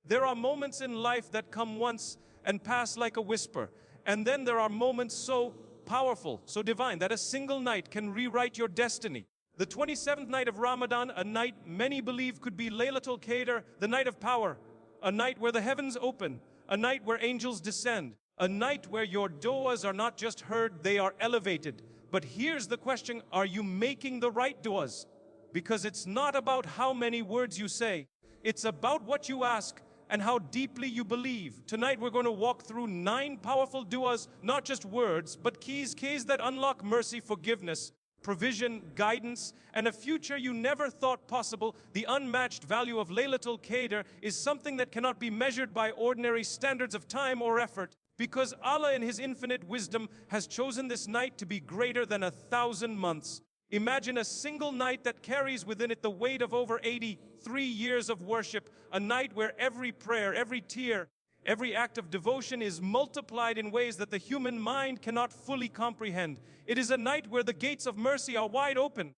There are moments in life that come once and pass like a whisper. And then there are moments so powerful, so divine, that a single night can rewrite your destiny. The 27th night of Ramadan, a night many believe could be Laylatul Qadr, the night of power, a night where the heavens open, a night where angels descend, a night where your du'as are not just heard, they are elevated. But here's the question, are you making the right du'as? Because it's not about how many words you say, it's about what you ask and how deeply you believe. Tonight we're going to walk through 9 powerful du'as, not just words, but keys that unlock mercy, forgiveness, provision, guidance, and a future you never thought possible. The unmatched value of Laylatul Qadr is something that cannot be measured by ordinary standards of time or effort, because Allah in His infinite wisdom has chosen this night to be greater than 1,000 months. Imagine a single night that carries within it the weight of over 83 years of worship, a night where every prayer, every tear, every act of devotion is multiplied in ways that the human mind cannot fully comprehend. It is a night where the gates of mercy are wide open,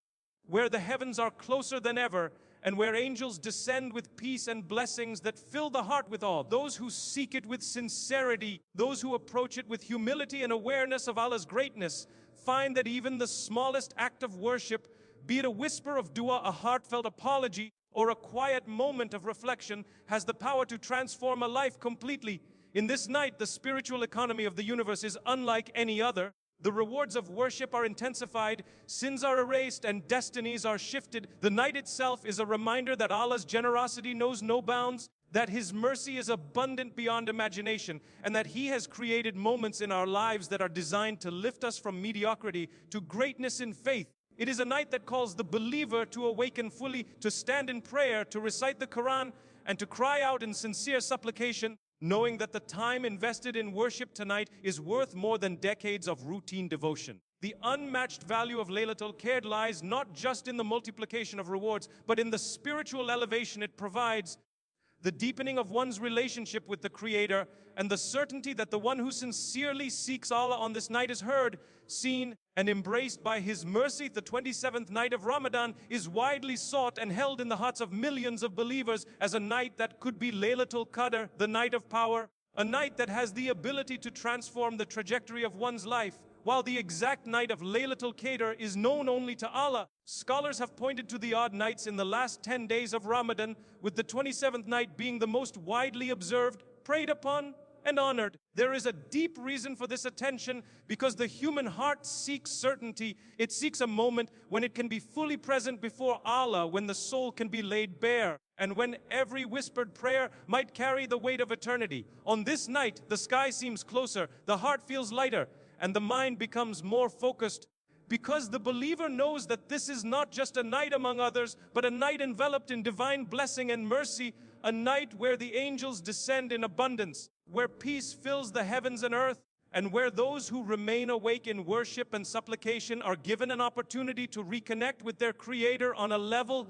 where the heavens are closer than ever, and where angels descend with peace and blessings that fill the heart with awe. Those who seek it with sincerity, those who approach it with humility and awareness of Allah's greatness, find that even the smallest act of worship, be it a whisper of dua, a heartfelt apology, or a quiet moment of reflection, has the power to transform a life completely. In this night, the spiritual economy of the universe is unlike any other. The rewards of worship are intensified, sins are erased, and destinies are shifted. The night itself is a reminder that Allah's generosity knows no bounds, that His mercy is abundant beyond imagination, and that He has created moments in our lives that are designed to lift us from mediocrity to greatness in faith. It is a night that calls the believer to awaken fully, to stand in prayer, to recite the Quran, and to cry out in sincere supplication, knowing that the time invested in worship tonight is worth more than decades of routine devotion. The unmatched value of Laylatul Qadr lies not just in the multiplication of rewards, but in the spiritual elevation it provides, the deepening of one's relationship with the Creator, and the certainty that the one who sincerely seeks Allah on this night is heard, seen, and embraced by His mercy. The 27th night of Ramadan is widely sought and held in the hearts of millions of believers as a night that could be Laylatul Qadr, the night of power, a night that has the ability to transform the trajectory of one's life. While the exact night of Laylatul Qadr is known only to Allah, scholars have pointed to the odd nights in the last 10 days of Ramadan, with the 27th night being the most widely observed, prayed upon, and honored. There is a deep reason for this attention, because the human heart seeks certainty. It seeks a moment when it can be fully present before Allah, when the soul can be laid bare, and when every whispered prayer might carry the weight of eternity. On this night, the sky seems closer, the heart feels lighter, and the mind becomes more focused, because the believer knows that this is not just a night among others, but a night enveloped in divine blessing and mercy, a night where the angels descend in abundance, where peace fills the heavens and earth, and where those who remain awake in worship and supplication are given an opportunity to reconnect with their Creator on a level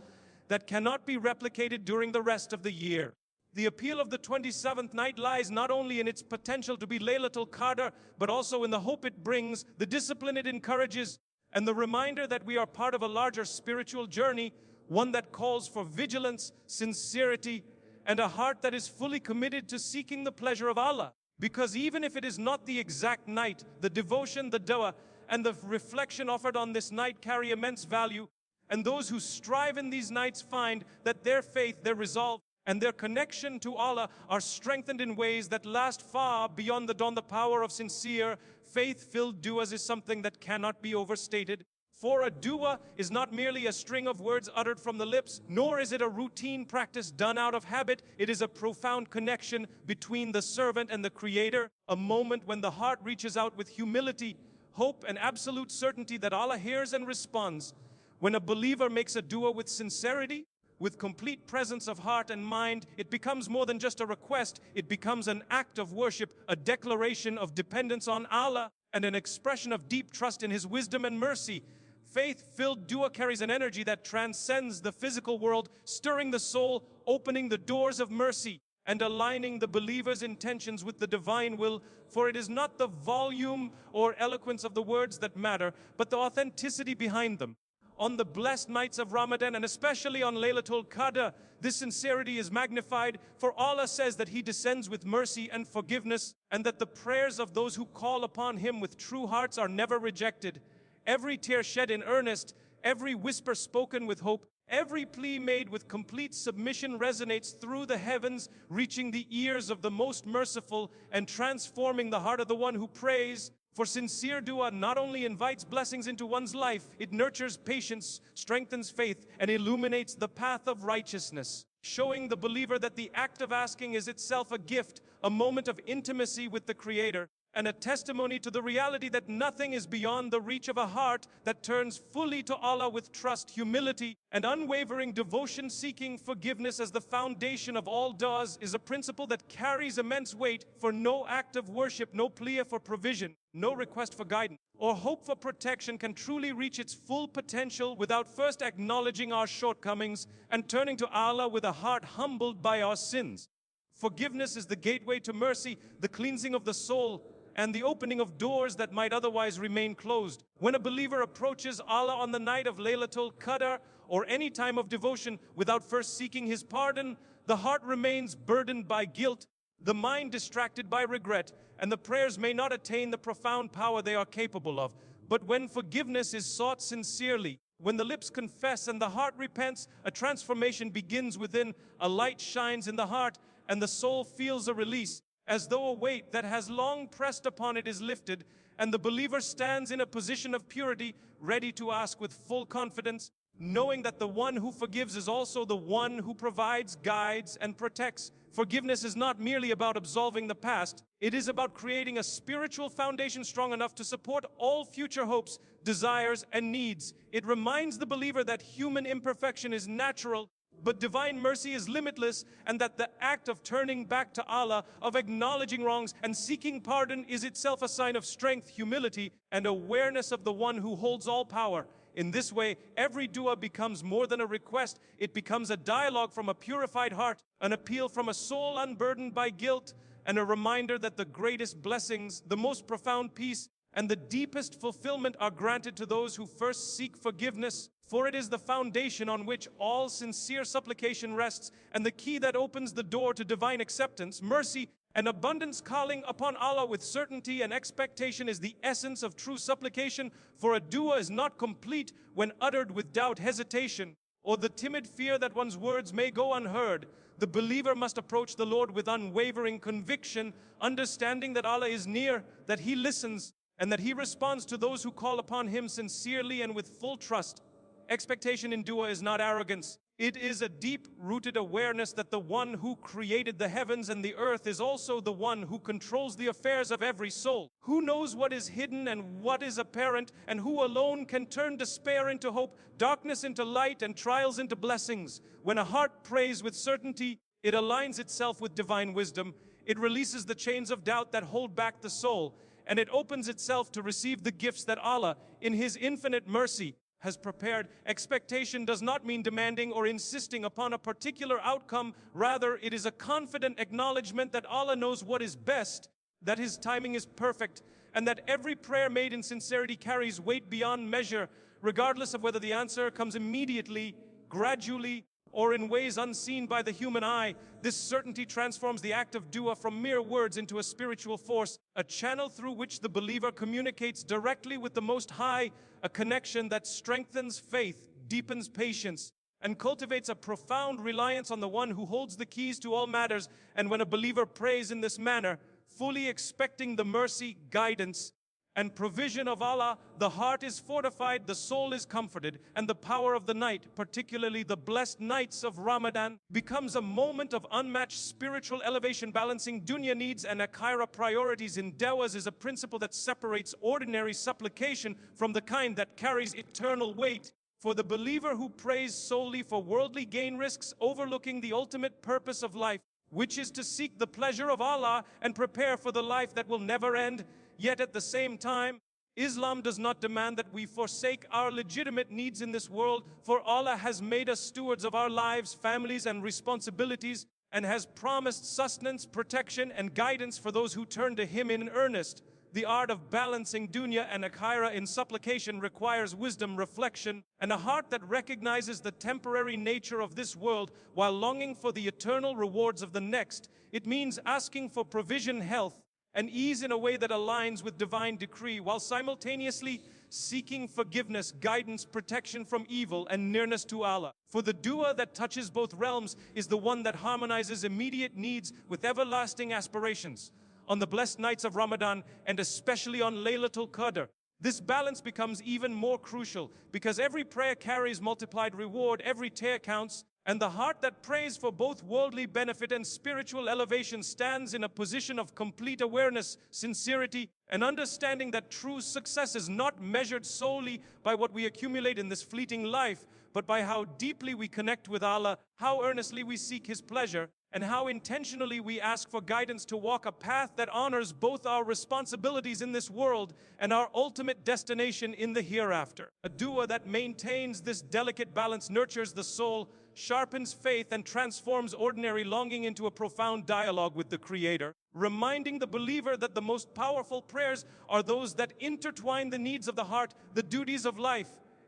that cannot be replicated during the rest of the year. The appeal of the 27th night lies not only in its potential to be Laylatul Qadr, but also in the hope it brings, the discipline it encourages, and the reminder that we are part of a larger spiritual journey, one that calls for vigilance, sincerity, and a heart that is fully committed to seeking the pleasure of Allah. Because even if it is not the exact night, the devotion, the dua, and the reflection offered on this night carry immense value, and those who strive in these nights find that their faith, their resolve, and their connection to Allah are strengthened in ways that last far beyond the dawn. The power of sincere, faith-filled du'as is something that cannot be overstated. For a dua is not merely a string of words uttered from the lips, nor is it a routine practice done out of habit. It is a profound connection between the servant and the Creator, a moment when the heart reaches out with humility, hope, and absolute certainty that Allah hears and responds. When a believer makes a dua with sincerity, with complete presence of heart and mind, it becomes more than just a request. It becomes an act of worship, a declaration of dependence on Allah, and an expression of deep trust in His wisdom and mercy. Faith-filled dua carries an energy that transcends the physical world, stirring the soul, opening the doors of mercy, and aligning the believer's intentions with the divine will. For it is not the volume or eloquence of the words that matter, but the authenticity behind them. on the blessed nights of Ramadan, and especially on Laylatul Qadr, this sincerity is magnified, for Allah says that He descends with mercy and forgiveness, and that the prayers of those who call upon Him with true hearts are never rejected. Every tear shed in earnest, every whisper spoken with hope, every plea made with complete submission resonates through the heavens, reaching the ears of the most merciful and transforming the heart of the one who prays. For sincere dua not only invites blessings into one's life, it nurtures patience, strengthens faith, and illuminates the path of righteousness, showing the believer that the act of asking is itself a gift, a moment of intimacy with the Creator, and a testimony to the reality that nothing is beyond the reach of a heart that turns fully to Allah with trust, humility, and unwavering devotion. Seeking forgiveness as the foundation of all du'as is a principle that carries immense weight, for no act of worship, no plea for provision, no request for guidance, or hope for protection can truly reach its full potential without first acknowledging our shortcomings and turning to Allah with a heart humbled by our sins. Forgiveness is the gateway to mercy, the cleansing of the soul, and the opening of doors that might otherwise remain closed. When a believer approaches Allah on the night of Laylatul Qadr or any time of devotion without first seeking His pardon, the heart remains burdened by guilt, the mind distracted by regret, and the prayers may not attain the profound power they are capable of. But when forgiveness is sought sincerely, when the lips confess and the heart repents, a transformation begins within, a light shines in the heart, and the soul feels a release, as though a weight that has long pressed upon it is lifted, and the believer stands in a position of purity, ready to ask with full confidence, knowing that the one who forgives is also the one who provides, guides, and protects. Forgiveness is not merely about absolving the past, it is about creating a spiritual foundation strong enough to support all future hopes, desires, and needs. It reminds the believer that human imperfection is natural, but divine mercy is limitless, and that the act of turning back to Allah, of acknowledging wrongs and seeking pardon is itself a sign of strength, humility, and awareness of the one who holds all power. In this way, every dua becomes more than a request. It becomes a dialogue from a purified heart, an appeal from a soul unburdened by guilt, and a reminder that the greatest blessings, the most profound peace, and the deepest fulfillment are granted to those who first seek forgiveness, for it is the foundation on which all sincere supplication rests, and the key that opens the door to divine acceptance, mercy, and abundance. Calling upon Allah with certainty and expectation is the essence of true supplication, for a dua is not complete when uttered with doubt, hesitation, or the timid fear that one's words may go unheard. The believer must approach the Lord with unwavering conviction, understanding that Allah is near, that He listens, and that He responds to those who call upon Him sincerely and with full trust. Expectation in dua is not arrogance. It is a deep-rooted awareness that the one who created the heavens and the earth is also the one who controls the affairs of every soul, who knows what is hidden and what is apparent, and who alone can turn despair into hope, darkness into light, and trials into blessings. When a heart prays with certainty, it aligns itself with divine wisdom. It releases the chains of doubt that hold back the soul, and it opens itself to receive the gifts that Allah, in His infinite mercy, has prepared. Expectation does not mean demanding or insisting upon a particular outcome. Rather, it is a confident acknowledgement that Allah knows what is best, that His timing is perfect, and that every prayer made in sincerity carries weight beyond measure, regardless of whether the answer comes immediately, gradually, or in ways unseen by the human eye. This certainty transforms the act of dua from mere words into a spiritual force, a channel through which the believer communicates directly with the Most High, a connection that strengthens faith, deepens patience, and cultivates a profound reliance on the one who holds the keys to all matters. And when a believer prays in this manner, fully expecting the mercy, guidance, and provision of Allah, the heart is fortified, the soul is comforted, and the power of the night, particularly the blessed nights of Ramadan, becomes a moment of unmatched spiritual elevation. Balancing dunya needs and akhirah priorities in du'as is a principle that separates ordinary supplication from the kind that carries eternal weight. For the believer who prays solely for worldly gain risks overlooking the ultimate purpose of life, which is to seek the pleasure of Allah and prepare for the life that will never end. Yet at the same time, Islam does not demand that we forsake our legitimate needs in this world, for Allah has made us stewards of our lives, families, and responsibilities, and has promised sustenance, protection, and guidance for those who turn to Him in earnest. The art of balancing dunya and akhira in supplication requires wisdom, reflection, and a heart that recognizes the temporary nature of this world while longing for the eternal rewards of the next. It means asking for provision, health, and ease in a way that aligns with divine decree, while simultaneously seeking forgiveness, guidance, protection from evil, and nearness to Allah. For the dua that touches both realms is the one that harmonizes immediate needs with everlasting aspirations. On the blessed nights of Ramadan, and especially on Laylatul Qadr, this balance becomes even more crucial, because every prayer carries multiplied reward, every tear counts, and the heart that prays for both worldly benefit and spiritual elevation stands in a position of complete awareness, sincerity, and understanding that true success is not measured solely by what we accumulate in this fleeting life, but by how deeply we connect with Allah, how earnestly we seek His pleasure, and how intentionally we ask for guidance to walk a path that honors both our responsibilities in this world and our ultimate destination in the hereafter. A dua that maintains this delicate balance nurtures the soul, sharpens faith, and transforms ordinary longing into a profound dialogue with the Creator, reminding the believer that the most powerful prayers are those that intertwine the needs of the heart, the duties of life,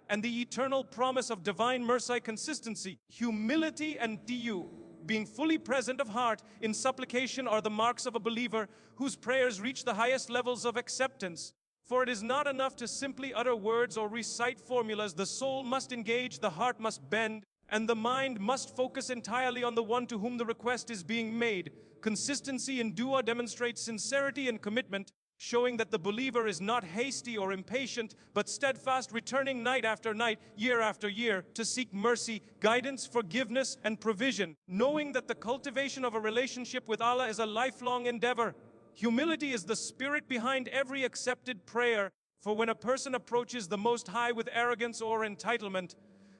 and the eternal promise of divine mercy. Consistency, humility, and being fully present of heart in supplication are the marks of a believer whose prayers reach the highest levels of acceptance. For it is not enough to simply utter words or recite formulas. The soul must engage, the heart must bend, and the mind must focus entirely on the one to whom the request is being made. Consistency in dua demonstrates sincerity and commitment, showing that the believer is not hasty or impatient, but steadfast, returning night after night, year after year, to seek mercy, guidance, forgiveness, and provision, knowing that the cultivation of a relationship with Allah is a lifelong endeavor. Humility is the spirit behind every accepted prayer, for when a person approaches the Most High with arrogance or entitlement,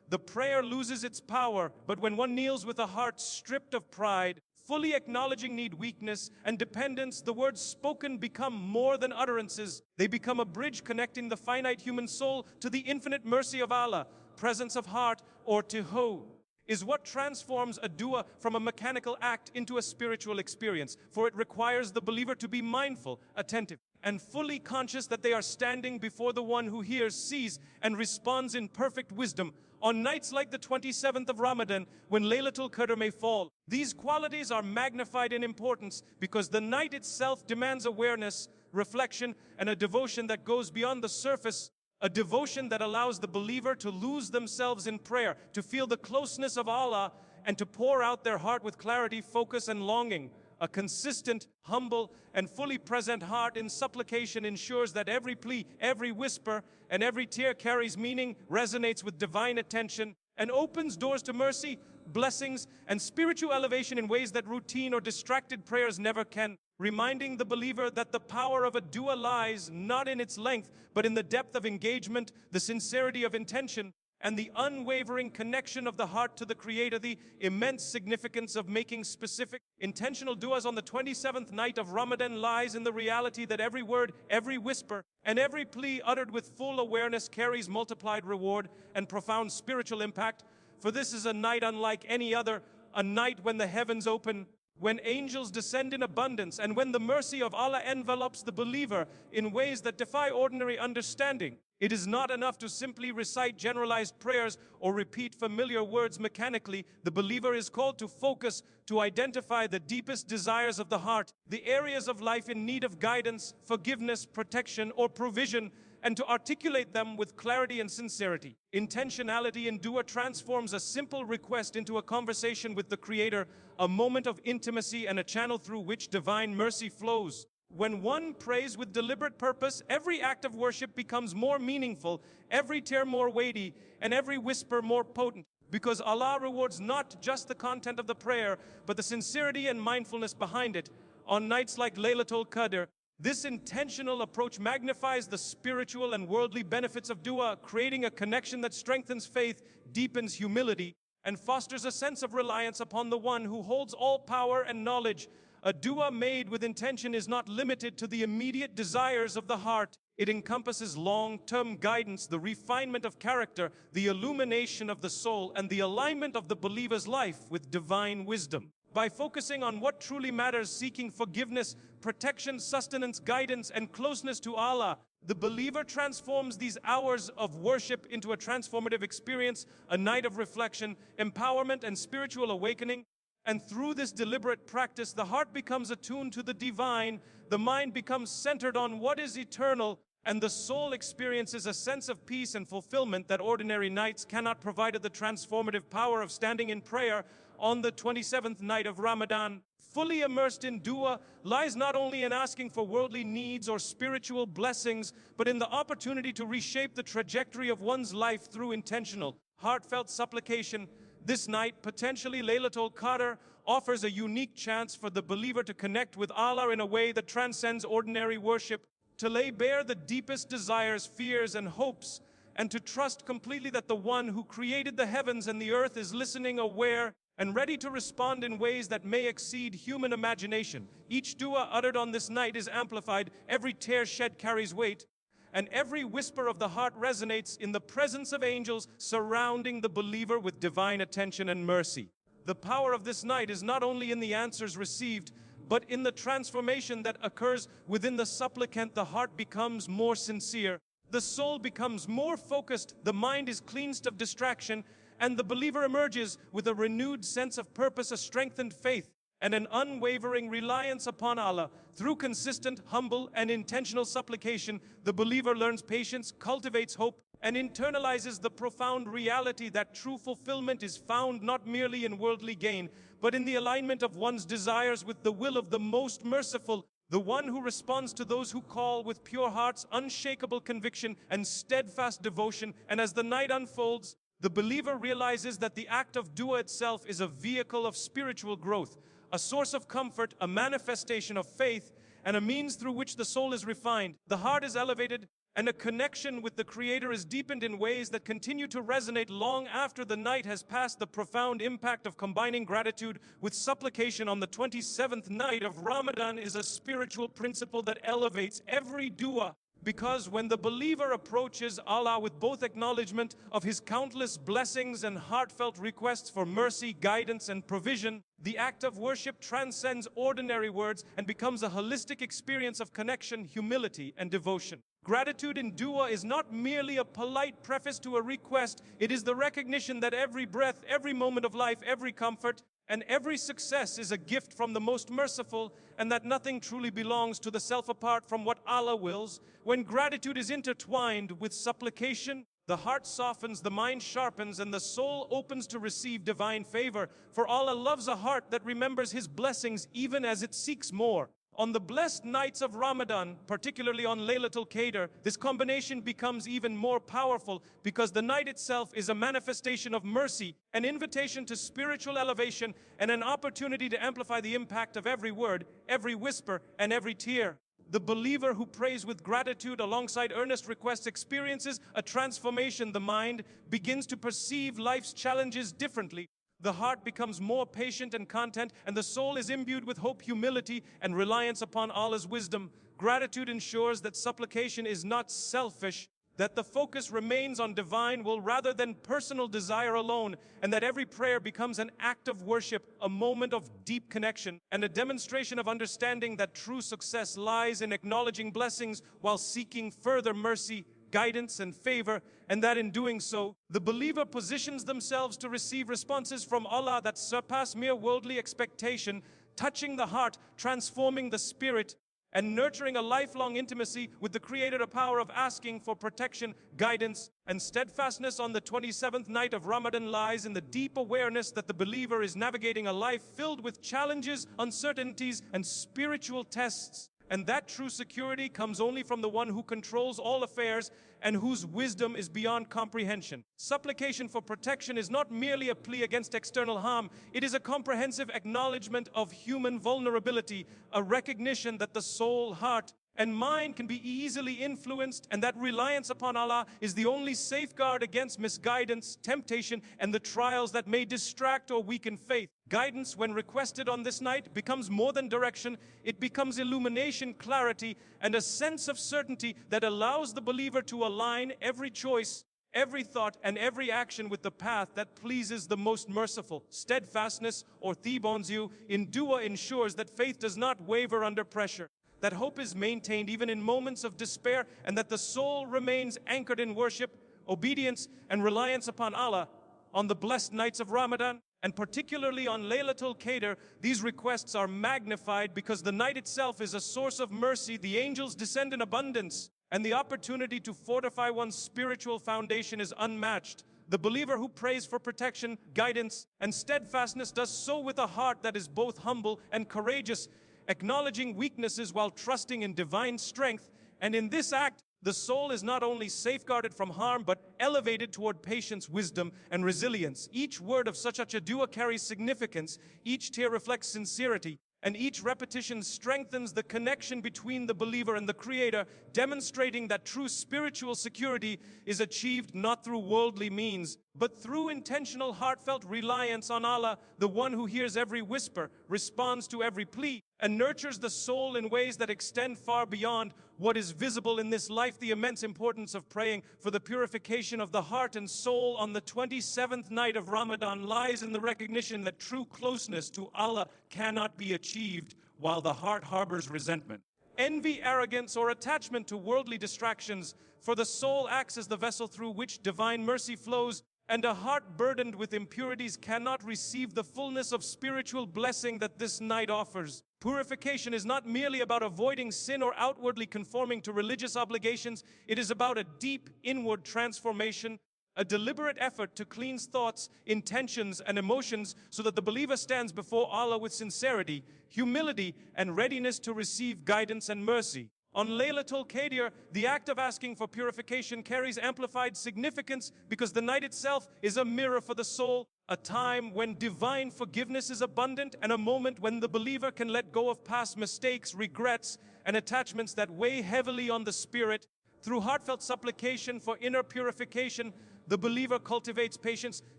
the prayer loses its power. But when one kneels with a heart stripped of pride, fully acknowledging need, weakness, and dependence, the words spoken become more than utterances. They become a bridge connecting the finite human soul to the infinite mercy of Allah. Presence of heart, or tihu, is what transforms a dua from a mechanical act into a spiritual experience, for it requires the believer to be mindful, attentive, and fully conscious that they are standing before the one who hears, sees, and responds in perfect wisdom. On nights like the 27th of Ramadan, when Laylatul Qadr may fall, these qualities are magnified in importance because the night itself demands awareness, reflection, and a devotion that goes beyond the surface, a devotion that allows the believer to lose themselves in prayer, to feel the closeness of Allah, and to pour out their heart with clarity, focus, and longing. A consistent, humble, and fully present heart in supplication ensures that every plea, every whisper, and every tear carries meaning, resonates with divine attention, and opens doors to mercy, blessings, and spiritual elevation in ways that routine or distracted prayers never can, reminding the believer that the power of a dua lies not in its length, but in the depth of engagement, the sincerity of intention, and the unwavering connection of the heart to the Creator. The immense significance of making specific, intentional duas on the 27th night of Ramadan lies in the reality that every word, every whisper, and every plea uttered with full awareness carries multiplied reward and profound spiritual impact. For this is a night unlike any other, a night when the heavens open, when angels descend in abundance, and when the mercy of Allah envelops the believer in ways that defy ordinary understanding. It is not enough to simply recite generalized prayers or repeat familiar words mechanically. The believer is called to focus, to identify the deepest desires of the heart, the areas of life in need of guidance, forgiveness, protection, or provision, and to articulate them with clarity and sincerity. Intentionality in dua transforms a simple request into a conversation with the Creator, a moment of intimacy and a channel through which divine mercy flows. When one prays with deliberate purpose, every act of worship becomes more meaningful, every tear more weighty, and every whisper more potent, because Allah rewards not just the content of the prayer, but the sincerity and mindfulness behind it. On nights like Laylatul Qadr, this intentional approach magnifies the spiritual and worldly benefits of dua, creating a connection that strengthens faith, deepens humility, and fosters a sense of reliance upon the one who holds all power and knowledge. A dua made with intention is not limited to the immediate desires of the heart. It encompasses long-term guidance, the refinement of character, the illumination of the soul, and the alignment of the believer's life with divine wisdom. By focusing on what truly matters, seeking forgiveness, protection, sustenance, guidance, and closeness to Allah, the believer transforms these hours of worship into a transformative experience, a night of reflection, empowerment, and spiritual awakening. And through this deliberate practice, the heart becomes attuned to the divine, the mind becomes centered on what is eternal, and the soul experiences a sense of peace and fulfillment that ordinary nights cannot provide. The transformative power of standing in prayer on the 27th night of Ramadan, fully immersed in dua, lies not only in asking for worldly needs or spiritual blessings, but in the opportunity to reshape the trajectory of one's life through intentional, heartfelt supplication. This night, potentially Laylatul Qadr, offers a unique chance for the believer to connect with Allah in a way that transcends ordinary worship, to lay bare the deepest desires, fears, and hopes, and to trust completely that the one who created the heavens and the earth is listening, aware, and ready to respond in ways that may exceed human imagination. Each dua uttered on this night is amplified, every tear shed carries weight, and every whisper of the heart resonates in the presence of angels surrounding the believer with divine attention and mercy. The power of this night is not only in the answers received, but in the transformation that occurs within the supplicant. The heart becomes more sincere, the soul becomes more focused, the mind is cleansed of distraction, and the believer emerges with a renewed sense of purpose, a strengthened faith, and an unwavering reliance upon Allah. Through consistent, humble, and intentional supplication, the believer learns patience, cultivates hope, and internalizes the profound reality that true fulfillment is found not merely in worldly gain, but in the alignment of one's desires with the will of the Most Merciful, the one who responds to those who call with pure hearts, unshakable conviction, and steadfast devotion. And as the night unfolds, the believer realizes that the act of dua itself is a vehicle of spiritual growth, a source of comfort, a manifestation of faith, and a means through which the soul is refined, the heart is elevated, and a connection with the Creator is deepened in ways that continue to resonate long after the night has passed. The profound impact of combining gratitude with supplication on the 27th night of Ramadan is a spiritual principle that elevates every dua. Because when the believer approaches Allah with both acknowledgement of His countless blessings and heartfelt requests for mercy, guidance, and provision, the act of worship transcends ordinary words and becomes a holistic experience of connection, humility, and devotion. Gratitude in dua is not merely a polite preface to a request. It is the recognition that every breath, every moment of life, every comfort, and every success is a gift from the Most Merciful, and that nothing truly belongs to the self apart from what Allah wills. When gratitude is intertwined with supplication, the heart softens, the mind sharpens, and the soul opens to receive divine favor. For Allah loves a heart that remembers His blessings even as it seeks more. On the blessed nights of Ramadan, particularly on Laylatul Qadr, this combination becomes even more powerful because the night itself is a manifestation of mercy, an invitation to spiritual elevation, and an opportunity to amplify the impact of every word, every whisper, and every tear. The believer who prays with gratitude alongside earnest requests experiences a transformation. The mind begins to perceive life's challenges differently. The heart becomes more patient and content, and the soul is imbued with hope, humility, and reliance upon Allah's wisdom. Gratitude ensures that supplication is not selfish, that the focus remains on divine will rather than personal desire alone, and that every prayer becomes an act of worship, a moment of deep connection, and a demonstration of understanding that true success lies in acknowledging blessings while seeking further mercy, guidance, and favor, and that in doing so, the believer positions themselves to receive responses from Allah that surpass mere worldly expectation, touching the heart, transforming the spirit, and nurturing a lifelong intimacy with the Creator. The power of asking for protection, guidance, and steadfastness on the 27th night of Ramadan lies in the deep awareness that the believer is navigating a life filled with challenges, uncertainties, and spiritual tests. And that true security comes only from the one who controls all affairs and whose wisdom is beyond comprehension. Supplication for protection is not merely a plea against external harm. It is a comprehensive acknowledgement of human vulnerability, a recognition that the soul, heart, and mind can be easily influenced, and that reliance upon Allah is the only safeguard against misguidance, temptation, and the trials that may distract or weaken faith. Guidance, when requested on this night, becomes more than direction. It becomes illumination, clarity, and a sense of certainty that allows the believer to align every choice, every thought and every action with the path that pleases the most merciful. Steadfastness, or thibonzu, in dua ensures that faith does not waver under pressure, that hope is maintained even in moments of despair, and that the soul remains anchored in worship, obedience, and reliance upon Allah. On the blessed nights of Ramadan, and particularly on Laylatul Qadr, these requests are magnified because the night itself is a source of mercy. The angels descend in abundance, and the opportunity to fortify one's spiritual foundation is unmatched. The believer who prays for protection, guidance, and steadfastness does so with a heart that is both humble and courageous, acknowledging weaknesses while trusting in divine strength. And in this act, the soul is not only safeguarded from harm, but elevated toward patience, wisdom, and resilience. Each word of such a dua carries significance, each tear reflects sincerity, and each repetition strengthens the connection between the believer and the Creator, demonstrating that true spiritual security is achieved not through worldly means, but through intentional, heartfelt reliance on Allah, the one who hears every whisper, responds to every plea, and nurtures the soul in ways that extend far beyond what is visible in this life. The immense importance of praying for the purification of the heart and soul on the 27th night of Ramadan lies in the recognition that true closeness to Allah cannot be achieved while the heart harbors resentment, envy, arrogance, or attachment to worldly distractions, for the soul acts as the vessel through which divine mercy flows, and a heart burdened with impurities cannot receive the fullness of spiritual blessing that this night offers. Purification is not merely about avoiding sin or outwardly conforming to religious obligations. It is about a deep inward transformation, a deliberate effort to cleanse thoughts, intentions, and emotions so that the believer stands before Allah with sincerity, humility, and readiness to receive guidance and mercy. On Laylatul Qadr, the act of asking for purification carries amplified significance because the night itself is a mirror for the soul, a time when divine forgiveness is abundant, and a moment when the believer can let go of past mistakes, regrets, and attachments that weigh heavily on the spirit. Through heartfelt supplication for inner purification, the believer cultivates patience,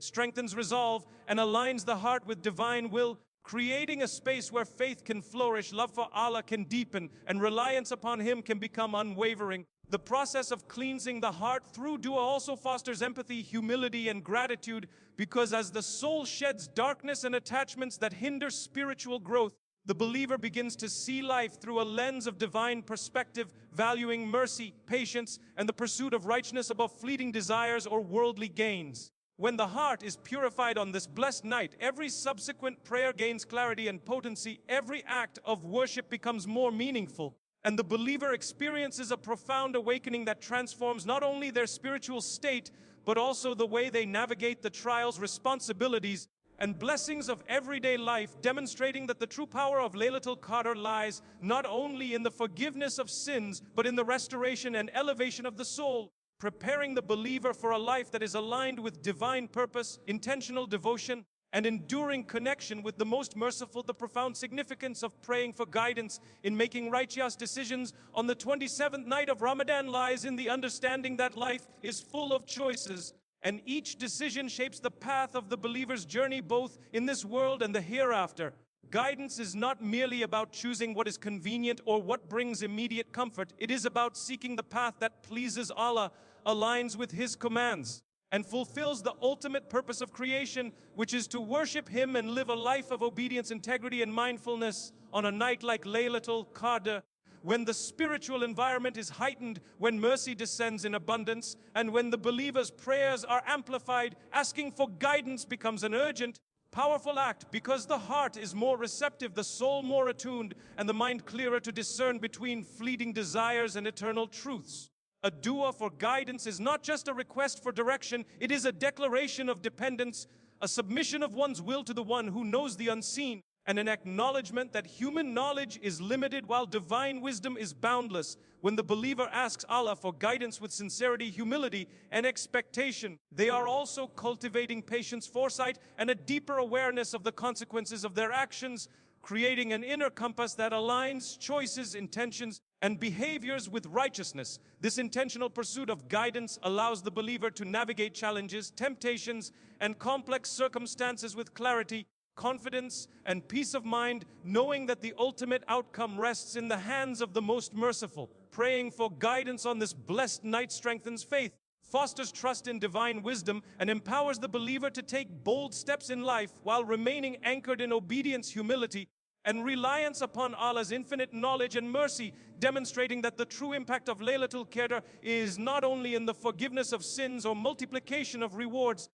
strengthens resolve, and aligns the heart with divine will, creating a space where faith can flourish, love for Allah can deepen, and reliance upon Him can become unwavering. The process of cleansing the heart through dua also fosters empathy, humility, and gratitude, because as the soul sheds darkness and attachments that hinder spiritual growth, the believer begins to see life through a lens of divine perspective, valuing mercy, patience, and the pursuit of righteousness above fleeting desires or worldly gains. When the heart is purified on this blessed night, every subsequent prayer gains clarity and potency. Every act of worship becomes more meaningful, and the believer experiences a profound awakening that transforms not only their spiritual state, but also the way they navigate the trials, responsibilities, and blessings of everyday life, demonstrating that the true power of Laylatul Qadr lies not only in the forgiveness of sins, but in the restoration and elevation of the soul, preparing the believer for a life that is aligned with divine purpose, intentional devotion, and enduring connection with the most merciful. The profound significance of praying for guidance in making righteous decisions on the 27th night of Ramadan lies in the understanding that life is full of choices, and each decision shapes the path of the believer's journey both in this world and the hereafter. Guidance is not merely about choosing what is convenient or what brings immediate comfort. It is about seeking the path that pleases Allah, aligns with His commands, and fulfills the ultimate purpose of creation, which is to worship Him and live a life of obedience, integrity, and mindfulness. On a night like Laylatul Qadr, when the spiritual environment is heightened, when mercy descends in abundance, and when the believer's prayers are amplified, asking for guidance becomes an urgent, powerful act, because the heart is more receptive, the soul more attuned, and the mind clearer to discern between fleeting desires and eternal truths. A dua for guidance is not just a request for direction, it is a declaration of dependence, a submission of one's will to the one who knows the unseen, and an acknowledgement that human knowledge is limited while divine wisdom is boundless. When the believer asks Allah for guidance with sincerity, humility, and expectation, they are also cultivating patience, foresight, and a deeper awareness of the consequences of their actions, creating an inner compass that aligns choices, intentions, and behaviors with righteousness. This intentional pursuit of guidance allows the believer to navigate challenges, temptations, and complex circumstances with clarity, confidence, and peace of mind, knowing that the ultimate outcome rests in the hands of the most merciful. Praying for guidance on this blessed night strengthens faith, fosters trust in divine wisdom, and empowers the believer to take bold steps in life while remaining anchored in obedience, humility, and reliance upon Allah's infinite knowledge and mercy, demonstrating that the true impact of Laylatul Qadr is not only in the forgiveness of sins or multiplication of rewards,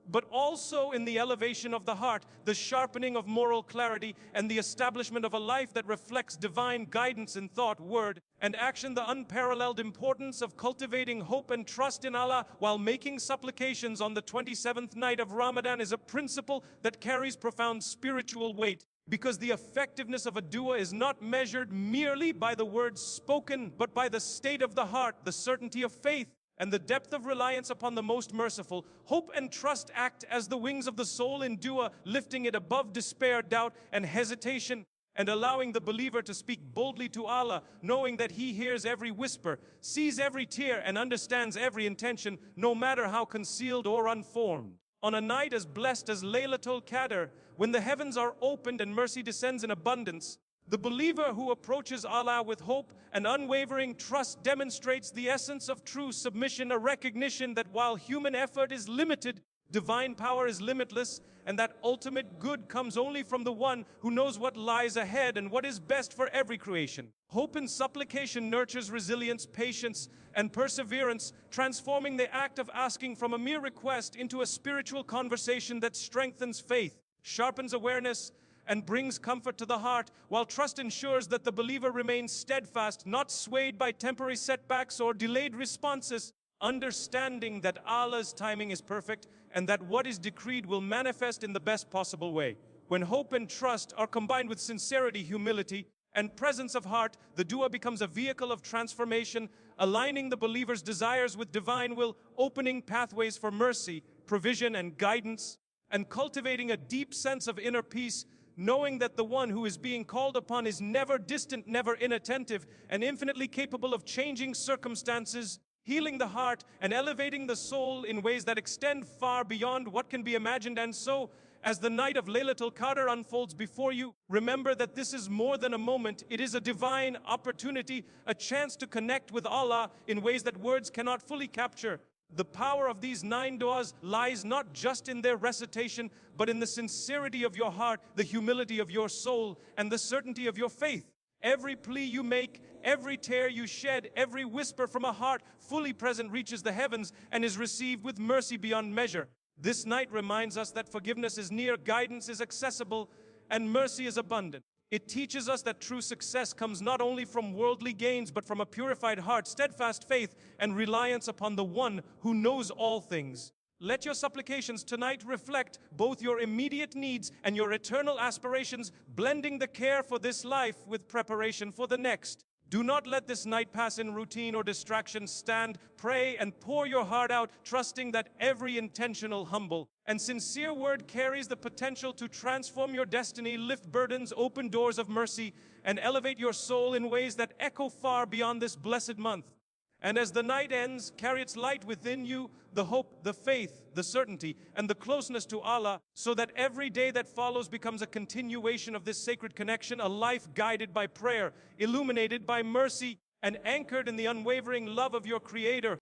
but also in the elevation of the heart, the sharpening of moral clarity, and the establishment of a life that reflects divine guidance in thought, word, and action. The unparalleled importance of cultivating hope and trust in Allah while making supplications on the 27th night of Ramadan is a principle that carries profound spiritual weight, because the effectiveness of a dua is not measured merely by the words spoken, but by the state of the heart, the certainty of faith, and the depth of reliance upon the most merciful. Hope and trust act as the wings of the soul in dua, lifting it above despair, doubt, and hesitation, and allowing the believer to speak boldly to Allah, knowing that He hears every whisper, sees every tear, and understands every intention, no matter how concealed or unformed. On a night as blessed as Laylatul Qadr, when the heavens are opened and mercy descends in abundance, the believer who approaches Allah with hope and unwavering trust demonstrates the essence of true submission, a recognition that while human effort is limited, divine power is limitless, and that ultimate good comes only from the one who knows what lies ahead and what is best for every creation. Hope and supplication nurtures resilience, patience, and perseverance, transforming the act of asking from a mere request into a spiritual conversation that strengthens faith, sharpens awareness, and brings comfort to the heart, while trust ensures that the believer remains steadfast, not swayed by temporary setbacks or delayed responses, understanding that Allah's timing is perfect and that what is decreed will manifest in the best possible way. When hope and trust are combined with sincerity, humility, and presence of heart, the dua becomes a vehicle of transformation, aligning the believer's desires with divine will, opening pathways for mercy, provision, and guidance, and cultivating a deep sense of inner peace, knowing that the one who is being called upon is never distant, never inattentive, and infinitely capable of changing circumstances, healing the heart, and elevating the soul in ways that extend far beyond what can be imagined. And so, as the night of Laylatul Qadr unfolds before you, remember that this is more than a moment. It is a divine opportunity, a chance to connect with Allah in ways that words cannot fully capture. The power of these 9 du'as lies not just in their recitation, but in the sincerity of your heart, the humility of your soul, and the certainty of your faith. Every plea you make, every tear you shed, every whisper from a heart fully present reaches the heavens and is received with mercy beyond measure. This night reminds us that forgiveness is near, guidance is accessible, and mercy is abundant. It teaches us that true success comes not only from worldly gains, but from a purified heart, steadfast faith, and reliance upon the one who knows all things. Let your supplications tonight reflect both your immediate needs and your eternal aspirations, blending the care for this life with preparation for the next. Do not let this night pass in routine or distraction. Stand, pray, and pour your heart out, trusting that every intentional, humble, and sincere word carries the potential to transform your destiny, lift burdens, open doors of mercy, and elevate your soul in ways that echo far beyond this blessed month. And as the night ends, carry its light within you, the hope, the faith, the certainty, and the closeness to Allah, so that every day that follows becomes a continuation of this sacred connection, a life guided by prayer, illuminated by mercy, and anchored in the unwavering love of your Creator.